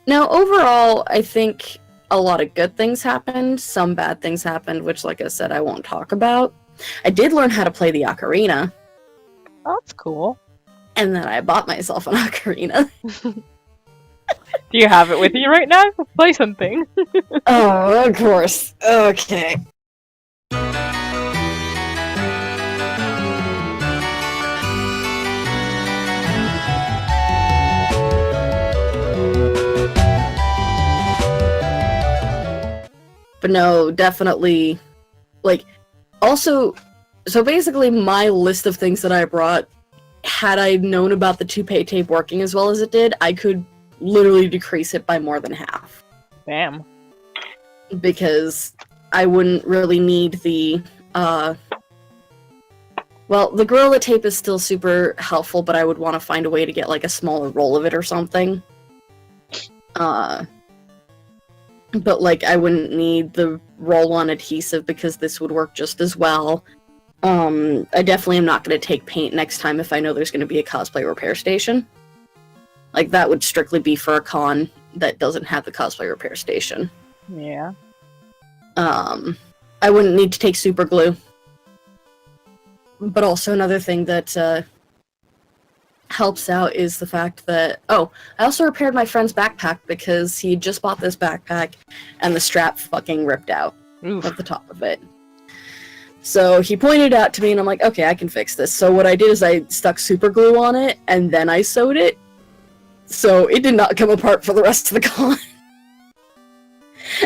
Now, overall, I think a lot of good things happened. Some bad things happened, which, like I said, I won't talk about. I did learn how to play the Ocarina. Oh, that's cool. And then I bought myself an Ocarina. Do you have it with you right now? Play something. Oh, of course. Okay. But no, definitely, like, also, so basically my list of things that I brought, had I known about the toupee tape working as well as it did, I could literally decrease it by more than half. Damn. Because I wouldn't really need the, well, the Gorilla Tape is still super helpful, but I would want to find a way to get, like, a smaller roll of it or something. But, like, I wouldn't need the roll-on adhesive because this would work just as well. I definitely am not going to take paint next time if I know there's going to be a cosplay repair station. Like, that would strictly be for a con that doesn't have the cosplay repair station. Yeah. I wouldn't need to take super glue. But also another thing that helps out is the fact that... Oh, I also repaired my friend's backpack because he just bought this backpack and the strap fucking ripped out at the top of it. So he pointed out to me and I'm like, okay, I can fix this. So what I did is I stuck super glue on it and then I sewed it. So it did not come apart for the rest of the con.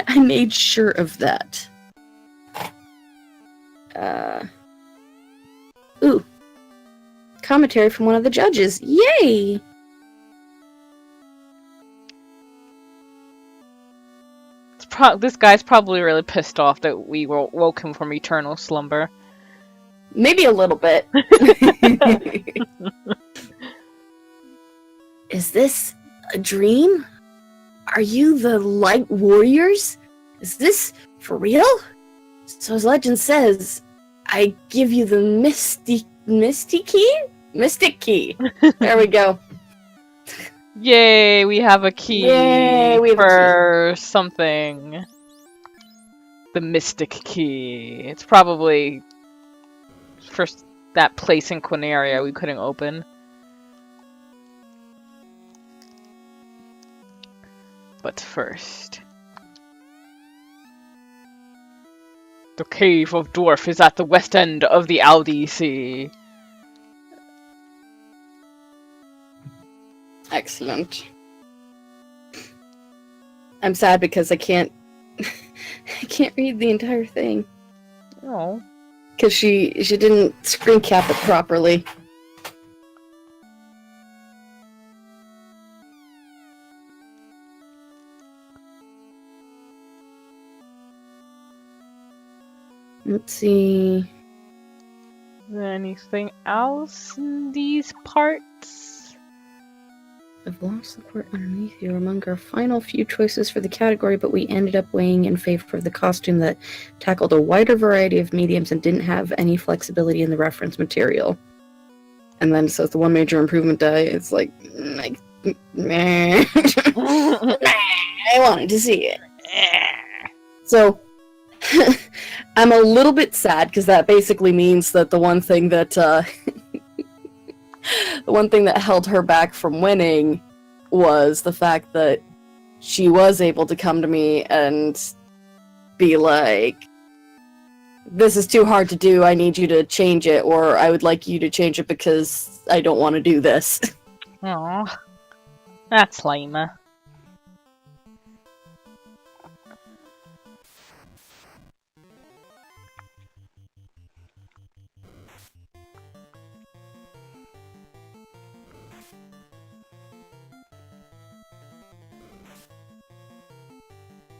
I made sure of that. Ooh. Commentary from one of the judges. Yay! This guy's probably really pissed off that we woke him from eternal slumber. Maybe a little bit. Is this a dream? Are you the Light Warriors? Is this for real? So as legend says, I give you the Mystic Key? There we go. Yay, we have a key. Yay, we have for something. The Mystic Key. It's probably for that place in Quinaria we couldn't open. But first... The Cave of Dwarf is at the west end of the Aldi Sea. Excellent. I'm sad because I can't read the entire thing. Oh. Because she didn't screen cap it properly. Let's see. Is there anything else in these parts? I've lost the court underneath you among our final few choices for the category, but we ended up weighing in favor of the costume that tackled a wider variety of mediums and didn't have any flexibility in the reference material. And then it says the one major improvement die. It's like meh. I wanted to see it. So, I'm a little bit sad because that basically means that the one thing that the one thing that held her back from winning was the fact that she was able to come to me and be like, this is too hard to do, I need you to change it, or I would like you to change it because I don't want to do this. Aw. That's lame.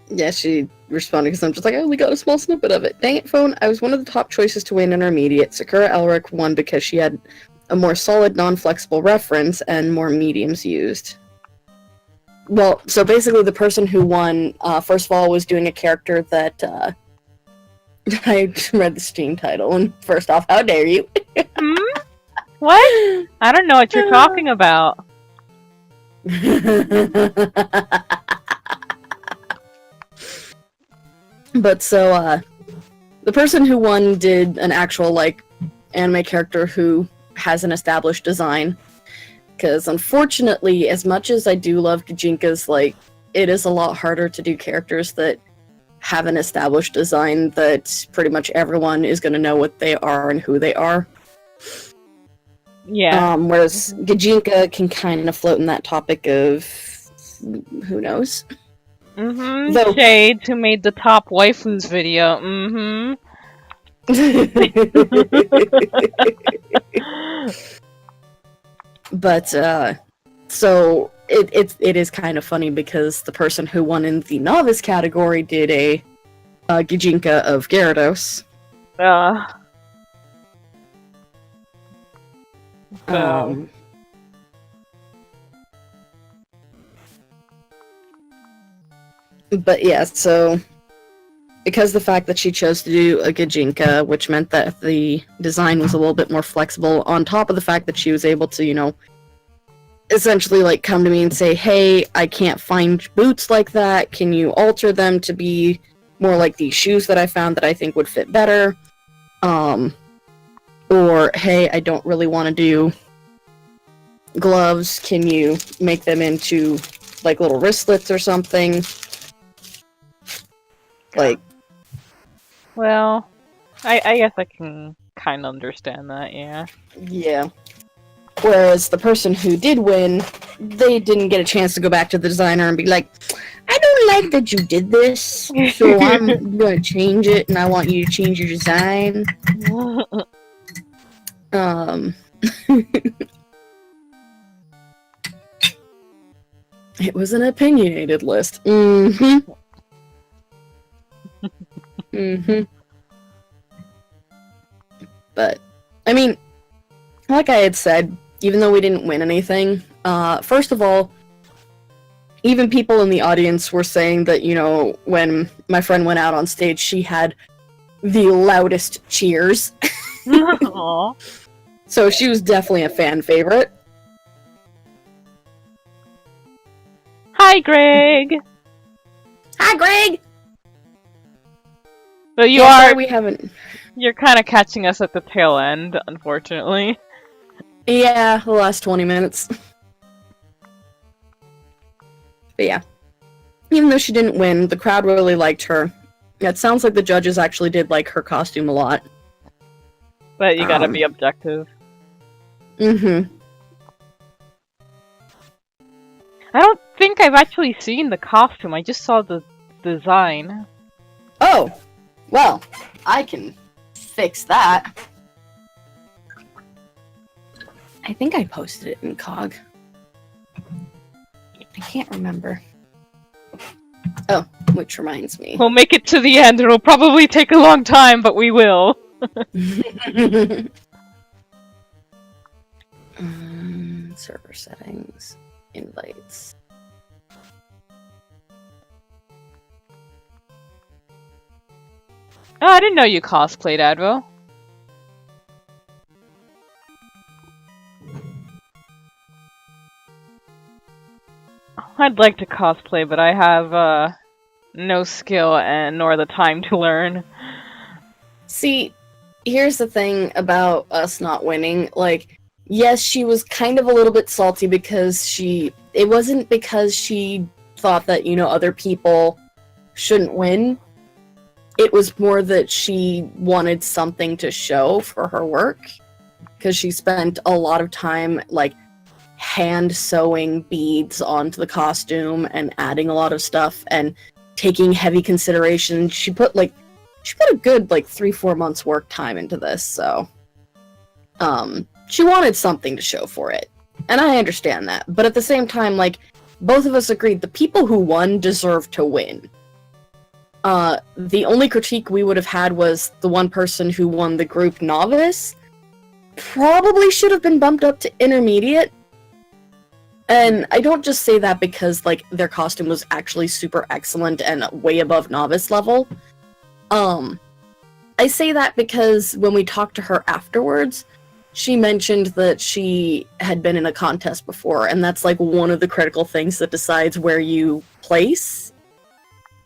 Yeah, she responded because I'm just like, I only got a small snippet of it. Dang it, phone. I was one of the top choices to win intermediate. Sakura Elric won because she had a more solid, non-flexible reference and more mediums used. Well, so basically the person who won, first of all, was doing a character that, I read the Steam title, and first off, how dare you? What? I don't know what you're talking about. But so, the person who won did an actual, like, anime character who has an established design. Because unfortunately, as much as I do love Gijinka's, like, it is a lot harder to do characters that have an established design that pretty much everyone is going to know what they are and who they are. Yeah. Whereas Gijinka can kind of float in that topic of who knows. Mm-hmm. Though- Shades, who made the top waifus video. Mm-hmm. But so it is kind of funny because the person who won in the novice category did a Gijinka of Gyarados. But yeah, so because the fact that she chose to do a Gijinka, which meant that the design was a little bit more flexible, on top of the fact that she was able to, you know, essentially like come to me and say, hey, I can't find boots like that, can you alter them to be more like these shoes that I found that I think would fit better? Or, hey, I don't really want to do gloves, can you make them into like little wristlets or something? Like, well, I guess I can kind of understand that, yeah. yeah. Whereas the person who did win, they didn't get a chance to go back to the designer and be like, I don't like that you did this, so I'm gonna change it and I want you to change your design. It was an opinionated list. Mm-hmm. Mm-hmm. But, I mean, like I had said, even though we didn't win anything, first of all, even people in the audience were saying that, you know, when my friend went out on stage, she had the loudest cheers. Aww. So she was definitely a fan favorite. Hi, Greg! Hi, Greg! So you Yeah, are... sorry we haven't... You're kind of catching us at the tail end, unfortunately. Yeah, the last 20 minutes. But yeah. Even though she didn't win, the crowd really liked her. Yeah, it sounds like the judges actually did like her costume a lot. But you gotta be objective. Mm-hmm. I don't think I've actually seen the costume, I just saw the design. Oh! Well, I can fix that. I think I posted it in COG. I can't remember. Oh, which reminds me. We'll make it to the end, it'll probably take a long time, but we will. Server settings. Invites. Oh, I didn't know you cosplayed, Advo. I'd like to cosplay, but I have, no skill and nor the time to learn. See, here's the thing about us not winning. Like, yes, she was kind of a little bit salty because it wasn't because she thought that, you know, other people shouldn't win. It was more that she wanted something to show for her work. Because she spent a lot of time, like, hand sewing beads onto the costume and adding a lot of stuff and taking heavy consideration. She put a good, like, 3-4 months work time into this, so... she wanted something to show for it. And I understand that. But at the same time, like, both of us agreed the people who won deserved to win. The only critique we would have had was the one person who won the group novice probably should have been bumped up to intermediate. And I don't just say that because, like, their costume was actually super excellent and way above novice level. I say that because when we talked to her afterwards, she mentioned that she had been in a contest before, and that's, like, one of the critical things that decides where you place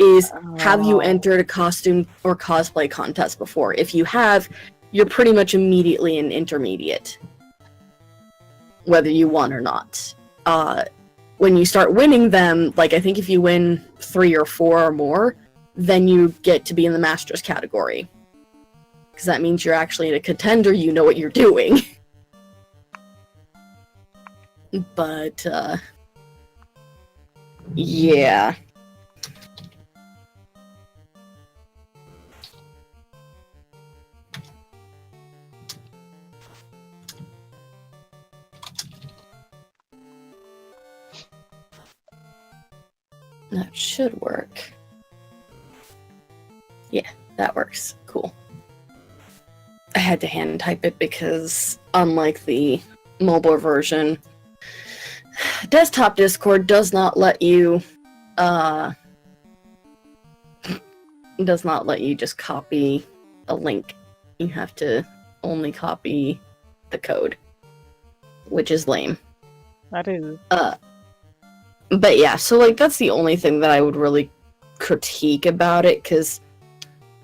is, have you Oh. entered a costume or cosplay contest before? If you have, you're pretty much immediately an intermediate, whether you won or not. When you start winning them, like I think if you win 3 or 4 or more, then you get to be in the Masters category. Because that means you're actually a contender, you know what you're doing. But, yeah. That should work. Yeah, that works. Cool. I had to hand type it because, unlike the mobile version, desktop Discord does not let you just copy a link. You have to only copy the code, which is lame. That is. But yeah, so like that's the only thing that I would really critique about it, because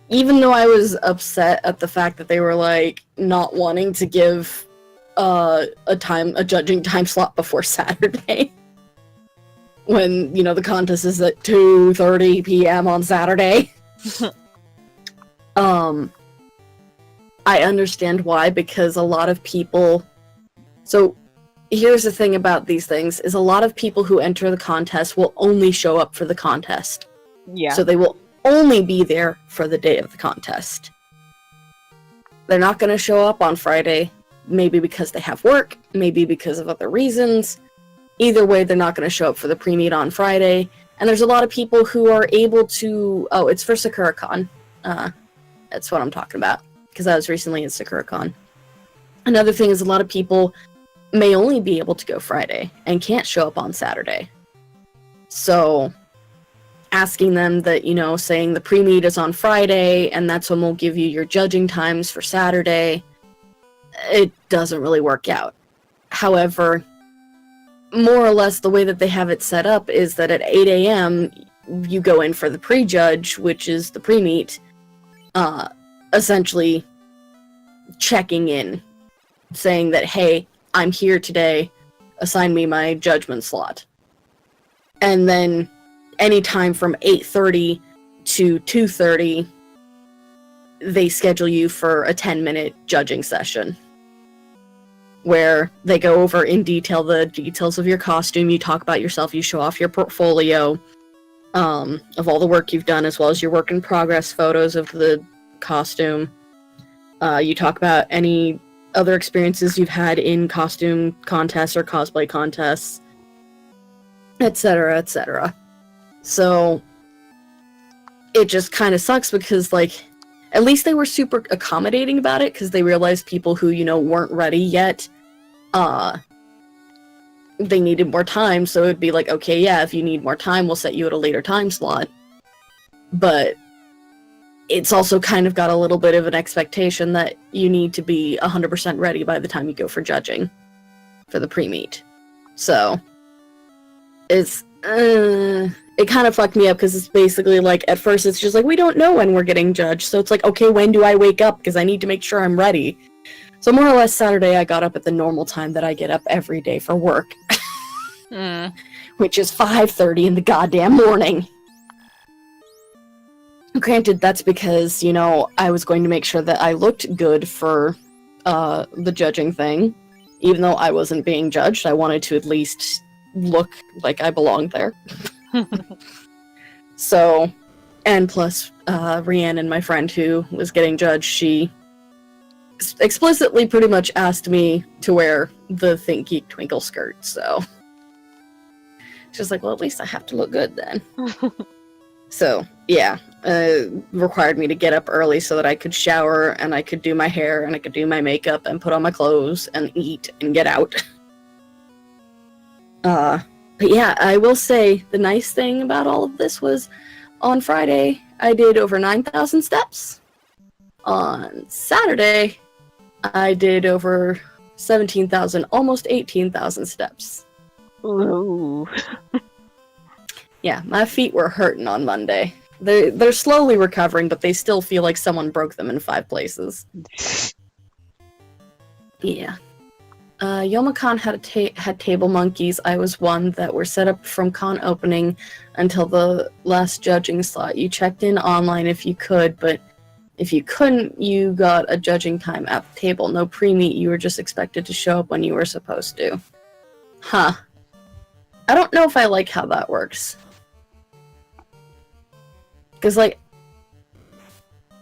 even though I was upset at the fact that they were like not wanting to give a judging time slot before Saturday, when the contest is at 2:30 p.m. on Saturday. I understand why, because a lot of people. So here's the thing about these things: is a lot of people who enter the contest will only show up for the contest. Yeah. So they will only be there for the day of the contest. They're not going to show up on Friday, maybe because they have work, maybe because of other reasons. Either way, they're not going to show up for the pre-meet on Friday. And there's a lot of people who are able to... Oh, it's for SakuraCon. That's what I'm talking about, because I was recently at SakuraCon. Another thing is a lot of people may only be able to go Friday and can't show up on Saturday. So asking them that, saying the pre-meet is on Friday and that's when we'll give you your judging times for Saturday, it doesn't really work out. However, more or less the way that they have it set up is that at 8 a.m. you go in for the pre-judge, which is the pre-meet, essentially checking in, saying that, hey, I'm here today, assign me my judgment slot. And then anytime from 8:30 to 2:30, they schedule you for a 10-minute judging session, where they go over in detail the details of your costume, you talk about yourself, you show off your portfolio of all the work you've done, as well as your work in progress photos of the costume. You talk about any other experiences you've had in costume contests or cosplay contests, etc., etc. So it just kind of sucks because, like, at least they were super accommodating about it, because they realized people who, weren't ready yet, they needed more time, so it'd be like, okay, yeah, if you need more time, we'll set you at a later time slot. But it's also kind of got a little bit of an expectation that you need to be 100% ready by the time you go for judging for the pre-meet. So it's it kind of fucked me up, because it's basically like, at first it's just like, we don't know when we're getting judged, so it's like, okay, when do I wake up, because I need to make sure I'm ready. So more or less Saturday I got up at the normal time that I get up every day for work, which is 5:30 in the goddamn morning. Granted, that's because, I was going to make sure that I looked good for the judging thing. Even though I wasn't being judged, I wanted to at least look like I belonged there. So, and plus, Rhiannon, my friend who was getting judged, she explicitly pretty much asked me to wear the Think Geek Twinkle skirt, so she's like, well, at least I have to look good then. So, yeah, required me to get up early so that I could shower, and I could do my hair, and I could do my makeup, and put on my clothes, and eat, and get out. But yeah, I will say, the nice thing about all of this was, on Friday, I did over 9,000 steps. On Saturday, I did over 17,000, almost 18,000 steps. Ooh. Yeah, my feet were hurting on Monday. They're slowly recovering, but they still feel like someone broke them in 5 places. Yeah. Youmacon had table monkeys. I was one that were set up from con opening until the last judging slot. You checked in online if you could, but if you couldn't, you got a judging time at the table. No pre-meet, you were just expected to show up when you were supposed to. Huh. I don't know if I like how that works. Because, like,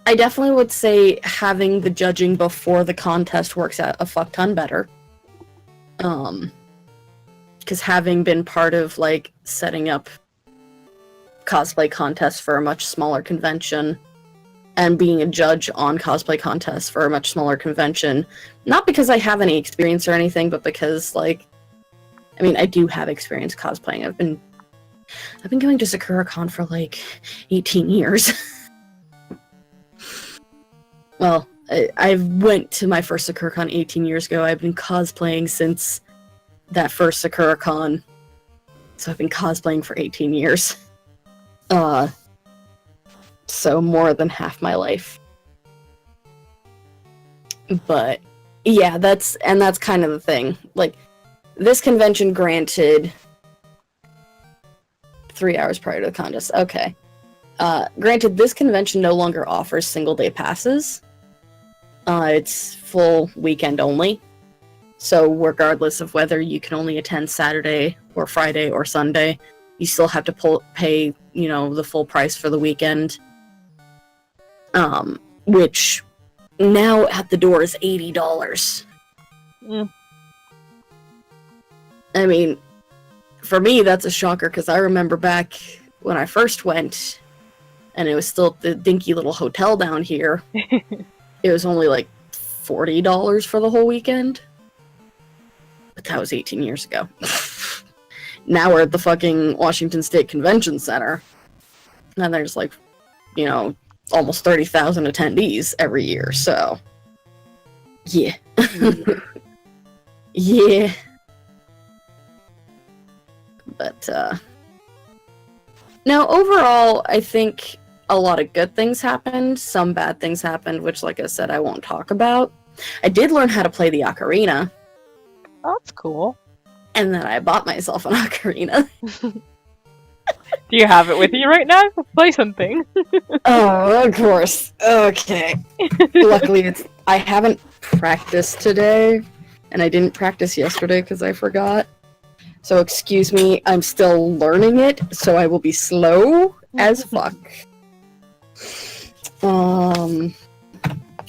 I definitely would say having the judging before the contest works out a fuck ton better. Because having been part of, like, setting up cosplay contests for a much smaller convention, and being a judge on cosplay contests for a much smaller convention, not because I have any experience or anything, but because, like, I mean, I do have experience cosplaying. I've been going to SakuraCon for, like, 18 years. Well, I went to my first SakuraCon 18 years ago. I've been cosplaying since that first SakuraCon. So I've been cosplaying for 18 years. So more than half my life. But, yeah, that's kind of the thing. Like, this convention granted 3 hours prior to the contest. Okay. Granted, this convention no longer offers single-day passes. It's full weekend only. So regardless of whether you can only attend Saturday or Friday or Sunday, you still have to pay, you know, the full price for the weekend. Which now at the door is $80. I mean, for me, that's a shocker, because I remember back when I first went, and it was still at the dinky little hotel down here, it was only like $40 for the whole weekend. But that was 18 years ago. Now we're at the fucking Washington State Convention Center, and there's like, you know, almost 30,000 attendees every year, so yeah. Yeah. But, now, overall, I think a lot of good things happened. Some bad things happened, which, like I said, I won't talk about. I did learn how to play the Ocarina. Oh, that's cool. And then I bought myself an Ocarina. Do you have it with you right now? Play something. Oh, of course. Okay. Luckily, I haven't practiced today, and I didn't practice yesterday because I forgot. So excuse me, I'm still learning it, so I will be slow as fuck.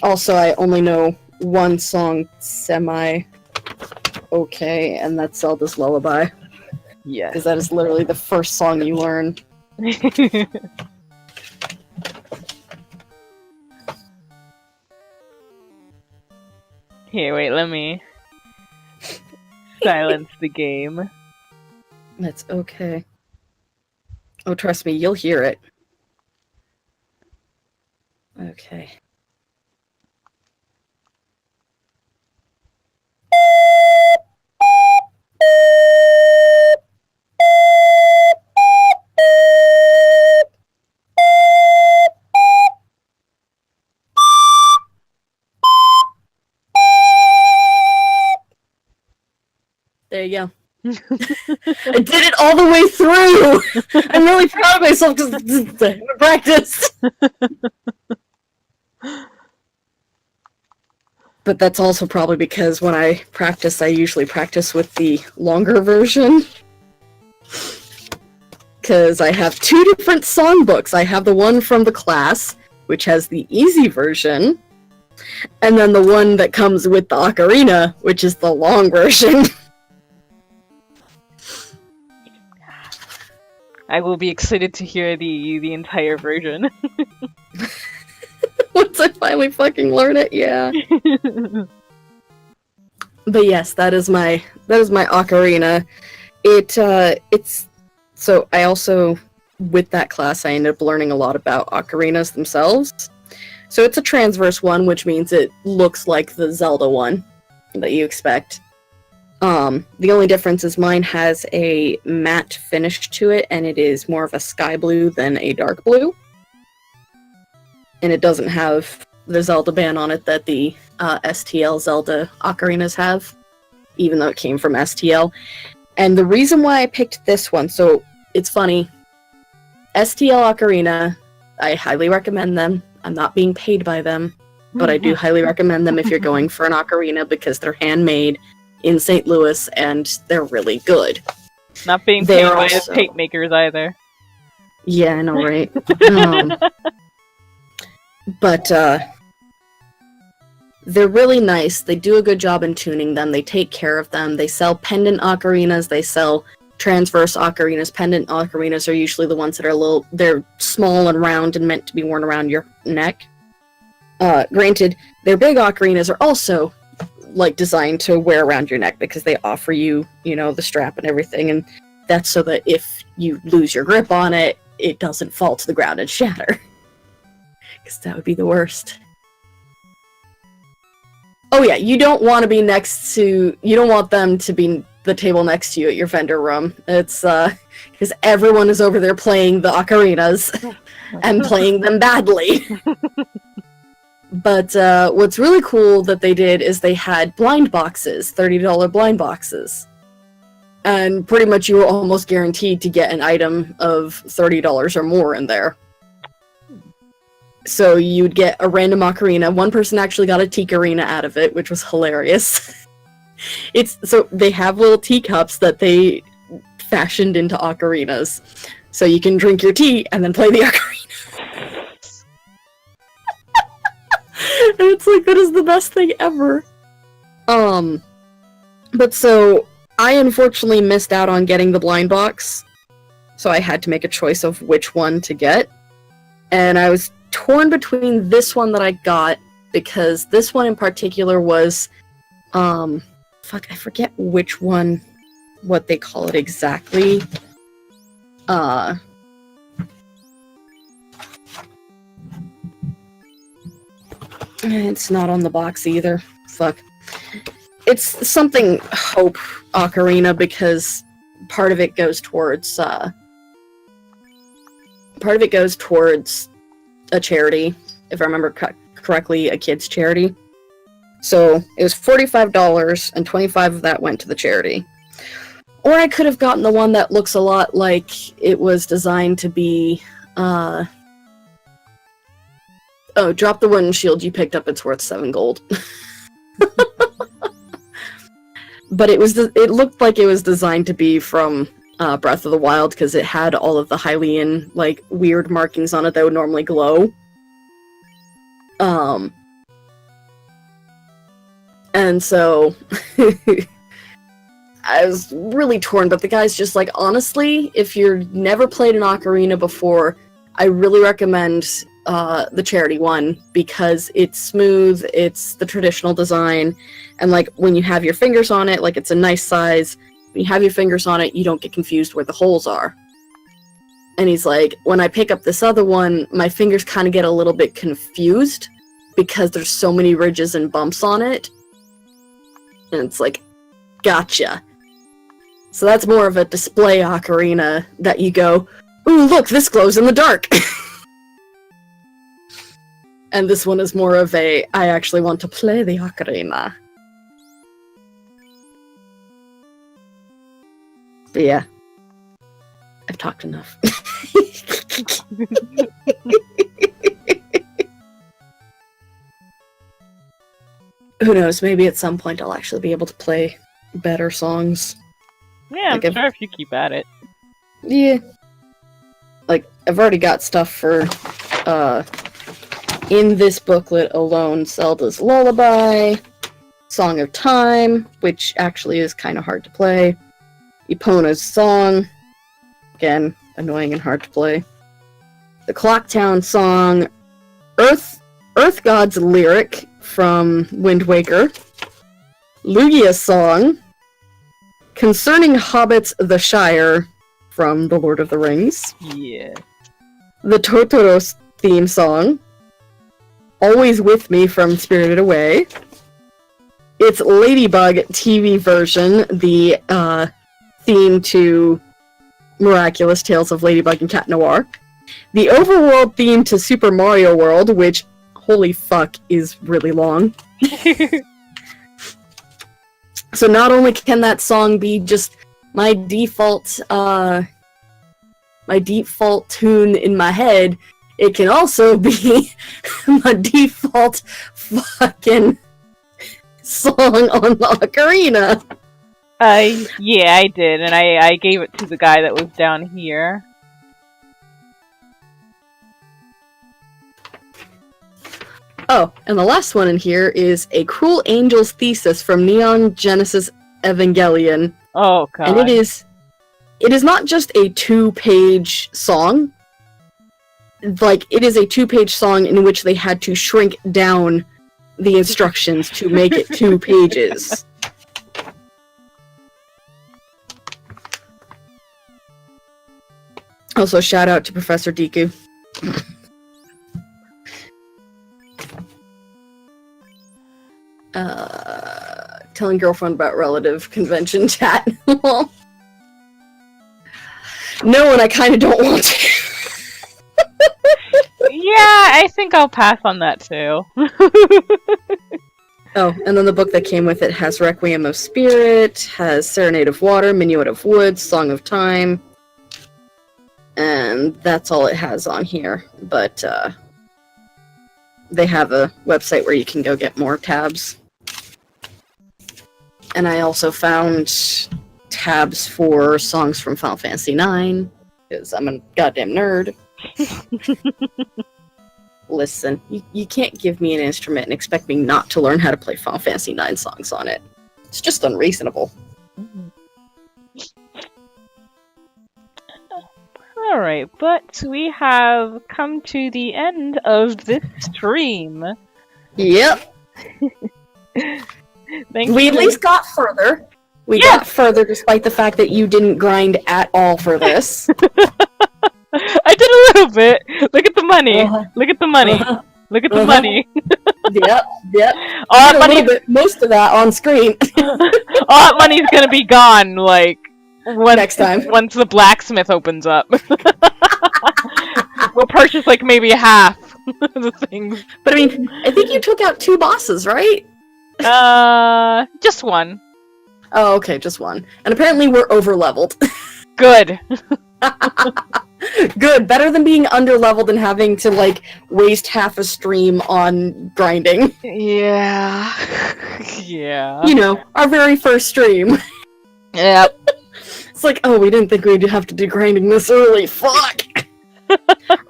Also, I only know one song semi-okay, and that's Zelda's Lullaby. Yes. Because that is literally the first song you learn. Here, wait, let me silence the game. That's okay. Oh, trust me, you'll hear it. Okay. There you go. I did it all the way through! I'm really proud of myself because I practiced! But that's also probably because when I practice, I usually practice with the longer version. Because I have 2 different songbooks. I have the one from the class, which has the easy version, and then the one that comes with the Ocarina, which is the long version. I will be excited to hear the entire version. Once I finally fucking learn it, yeah. But yes, that is my Ocarina. It's so I also, with that class, I ended up learning a lot about ocarinas themselves. So it's a transverse one, which means it looks like the Zelda one that you expect. The only difference is mine has a matte finish to it, and it is more of a sky blue than a dark blue. and it doesn't have the Zelda band on it that the STL Zelda ocarinas have, even though it came from STL. And the reason why I picked this one, so it's funny, STL Ocarina, I highly recommend them. I'm not being paid by them, but I do highly recommend them if you're going for an ocarina because they're handmade in St. Louis and they're really good. Not being paid by the paint makers either. Yeah, I know, right? But they're really nice. They do a good job in tuning them. They take care of them. They sell pendant ocarinas. They sell transverse ocarinas. Pendant ocarinas are usually the ones that are they're small and round and meant to be worn around your neck. Granted, their big ocarinas are also like designed to wear around your neck because they offer you, the strap and everything, and that's so that if you lose your grip on it, it doesn't fall to the ground and shatter. Because that would be the worst. Oh yeah, you don't want to be you don't want them to be the table next to you at your vendor room. It's, because everyone is over there playing the ocarinas and playing them badly. But what's really cool that they did is they had blind boxes, $30 blind boxes. And pretty much you were almost guaranteed to get an item of $30 or more in there. So you'd get a random ocarina. One person actually got a teacarina out of it, which was hilarious. So they have little teacups that they fashioned into ocarinas. So you can drink your tea and then play the ocarina. And it's like, that is the best thing ever. But so I unfortunately missed out on getting the blind box. So I had to make a choice of which one to get. And I was torn between this one that I got, because this one in particular was, I forget which one, what they call it exactly. It's not on the box either. Fuck. It's something Hope Ocarina, because part of it goes towards, a charity, if I remember correctly, a kid's charity. So it was $45, and $25 of that went to the charity. Or I could have gotten the one that looks a lot like it was designed to be, oh, drop the wooden shield you picked up, it's worth 7 gold. But it looked like it was designed to be from Breath of the Wild, because it had all of the Hylian, like, weird markings on it that would normally glow. And so I was really torn, but the guy's just like, honestly, if you've never played an ocarina before, I really recommend the charity one, because it's smooth, it's the traditional design, and like when you have your fingers on it, like it's a nice size. When you have your fingers on it, you don't get confused where the holes are. And he's like, when I pick up this other one, my fingers kind of get a little bit confused because there's so many ridges and bumps on it. And it's like, gotcha. So that's more of a display ocarina that you go, ooh, look, this glows in the dark. And this one is more of a, I actually want to play the ocarina. But yeah. I've talked enough. Who knows, maybe at some point I'll actually be able to play better songs. Yeah, I'm sure if you keep at it. Yeah. Like, I've already got stuff for, in this booklet alone, Zelda's Lullaby, Song of Time, which actually is kind of hard to play, Epona's Song, again, annoying and hard to play, the Clocktown Song, Earth God's Lyric from Wind Waker, Lugia's Song, Concerning Hobbits the Shire from The Lord of the Rings, Yeah. the Totoro's theme song, Always With Me from Spirited Away, its Ladybug TV version, the theme to Miraculous Tales of Ladybug and Cat Noir, The overworld theme to Super Mario World, which, holy fuck, is really long. So not only can that song be just my default tune in my head, it can also be my default fucking song on the Ocarina. Yeah, I did, and I gave it to the guy that was down here. Oh, and the last one in here is A Cruel Angel's Thesis from Neon Genesis Evangelion. Oh, God. And it is not just a 2-page song. Like, it is a 2-page song in which they had to shrink down the instructions to make it 2 pages. Also, shout out to Professor Deku. Telling girlfriend about relative convention chat. No, and I kind of don't want to. Yeah, I think I'll pass on that too. Oh, and then the book that came with it has Requiem of Spirit, has Serenade of Water, Minuet of Wood, Song of Time, and that's all it has on here. But they have a website where you can go get more tabs. And I also found tabs for songs from Final Fantasy IX, because I'm a goddamn nerd. Listen, you can't give me an instrument and expect me not to learn how to play Final Fantasy IX songs on it. It's just unreasonable. Alright, but we have come to the end of this stream. Yep. We at least got further. We got further despite the fact that you didn't grind at all for this. I did a little bit. Look at the money. Look at the money. Look at the money. Yep. All that money. Most of that on screen. All that money's gonna be gone. Like next time, once the blacksmith opens up, we'll purchase like maybe half the things. But I mean, I think you took out 2 bosses, right? Just one. Oh, okay, just one. And apparently we're over-leveled. Good. Good. Better than being under-leveled and having to, like, waste half a stream on grinding. Yeah. Yeah. You know, our very first stream. Yep. It's like, oh, we didn't think we'd have to do grinding this early. Fuck!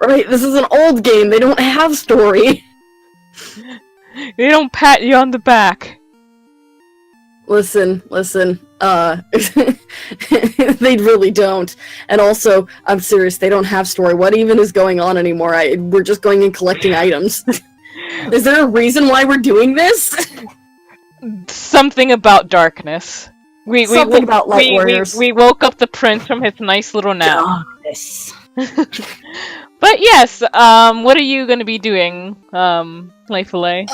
Right, this is an old game. They don't have story. They don't pat you on the back. Listen, they really don't. And also, I'm serious, they don't have story. What even is going on anymore? We're just going and collecting items. Is there a reason why we're doing this? Something about darkness. Something about Light Warriors. We woke up the prince from his nice little nap. Darkness. But yes, what are you gonna be doing, Lefuulei?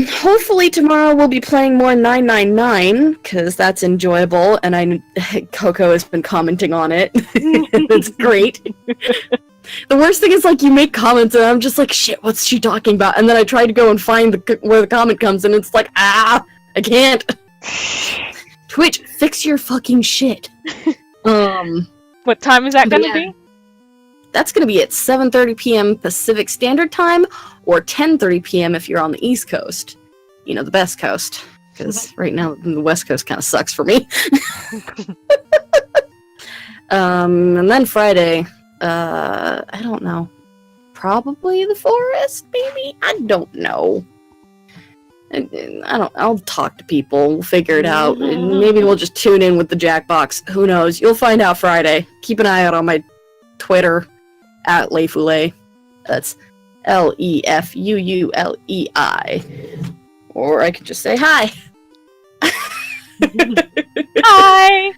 Hopefully tomorrow we'll be playing more 999, because that's enjoyable, and Coco has been commenting on it. It's great. The worst thing is, like, you make comments and I'm just like, shit, what's she talking about? And then I try to go and find where the comment comes, and it's like, I can't. Twitch, fix your fucking shit. What time is that gonna be? That's going to be at 7:30 p.m. Pacific Standard Time, or 10:30 p.m. if you're on the East Coast. You know, the best coast. Because right now, the West Coast kind of sucks for me. And then Friday, I don't know. Probably the forest, maybe? I don't know. I'll talk to people. We'll figure it out. Maybe we'll just tune in with the Jackbox. Who knows? You'll find out Friday. Keep an eye out on my Twitter. At Lefuulei. That's Lefuulei. Or I could just say hi. Hi!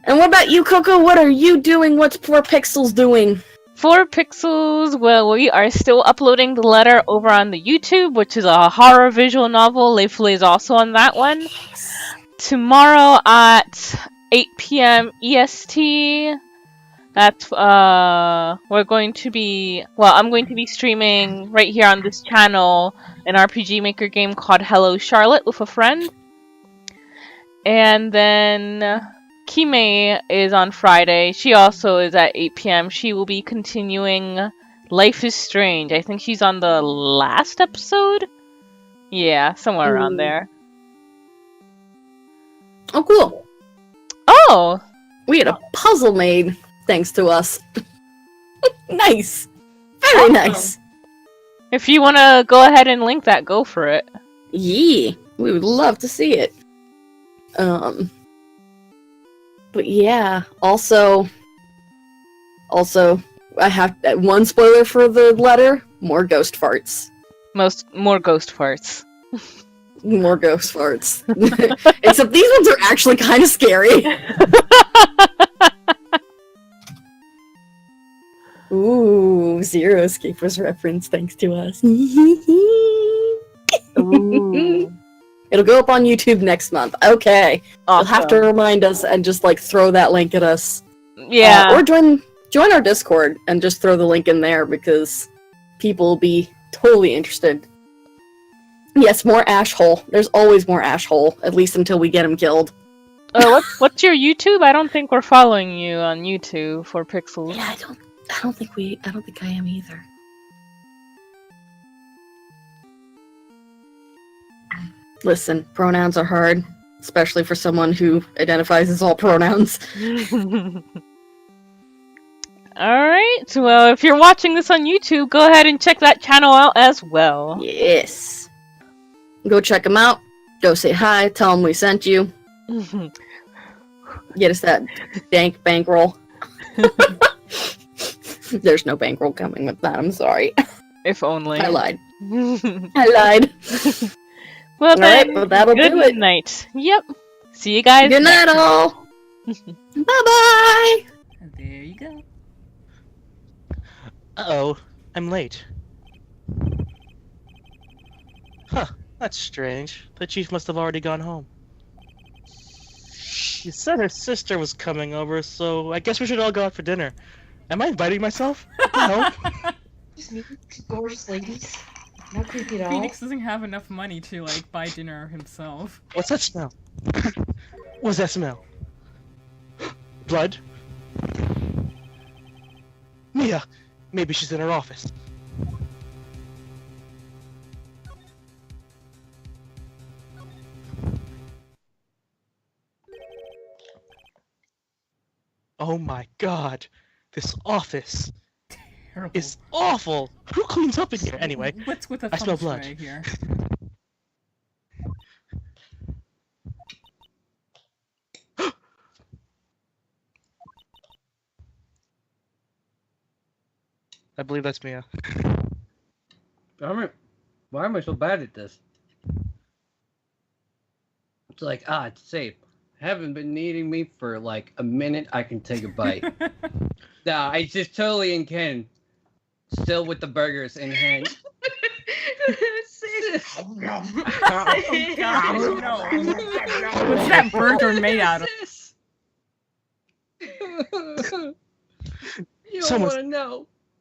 And what about you, Coco? What are you doing? What's 4pixels doing? 4pixels, well, we are still uploading the letter over on the YouTube, which is a horror visual novel. Lefuulei is also on that one. Tomorrow at 8 p.m. EST, That's we're going to be I'm going to be streaming right here on this channel an RPG Maker game called Hello Charlotte with a friend. And then Kime is on Friday. She also is at 8 p.m. She will be continuing Life is Strange. I think she's on the last episode. Yeah, somewhere around there. Oh, cool. Oh! We had a puzzle made thanks to us. Nice. Very nice. If you want to go ahead and link that, go for it. Yeah, we would love to see it. But yeah, also, I have one spoiler for the letter: more ghost farts. More ghost farts. More ghost farts. Except these ones are actually kind of scary. Ooh, Zero Escape was referenced thanks to us. Ooh. It'll go up on YouTube next month. Okay. Awesome. You'll have to remind us and just like throw that link at us. Yeah. Or join our Discord and just throw the link in there because people will be totally interested. Yes, more Ash Hole. There's always more Ash Hole, at least until we get him killed. What's your YouTube? I don't think we're following you on YouTube, 4pixels. Yeah, I don't think I am either. Listen, pronouns are hard, especially for someone who identifies as all pronouns. Alright, well, if you're watching this on YouTube, go ahead and check that channel out as well. Yes. Go check them out. Go say hi. Tell them we sent you. Get us that dank bankroll. There's no bankroll coming with that. I'm sorry. If only. I lied. I lied. Well, all then, right, well, that'll do it. Good night. Yep. See you guys. Good night, all. Bye-bye. And there you go. Uh-oh, I'm late. Huh, that's strange. The chief must have already gone home. She said her sister was coming over, so I guess we should all go out for dinner. Am I inviting myself? No. Just me, gorgeous ladies. Not creepy at all. Phoenix doesn't have enough money to, like, buy dinner himself. What's that smell? What's that smell? Blood? Mia! Maybe she's in her office. Oh my god! This office Terrible. is awful! Who cleans up in here? Anyway, What's with a I smell thumb blood. spray here? I believe that's Mia. Why am I so bad at this? It's like, it's safe. Haven't been needing me for like a minute. I can take a bite. Nah, it's just totally in Ken. Still with the burgers in hand. Oh gosh, no. What's that burger made out of? You don't Someone's- want to know.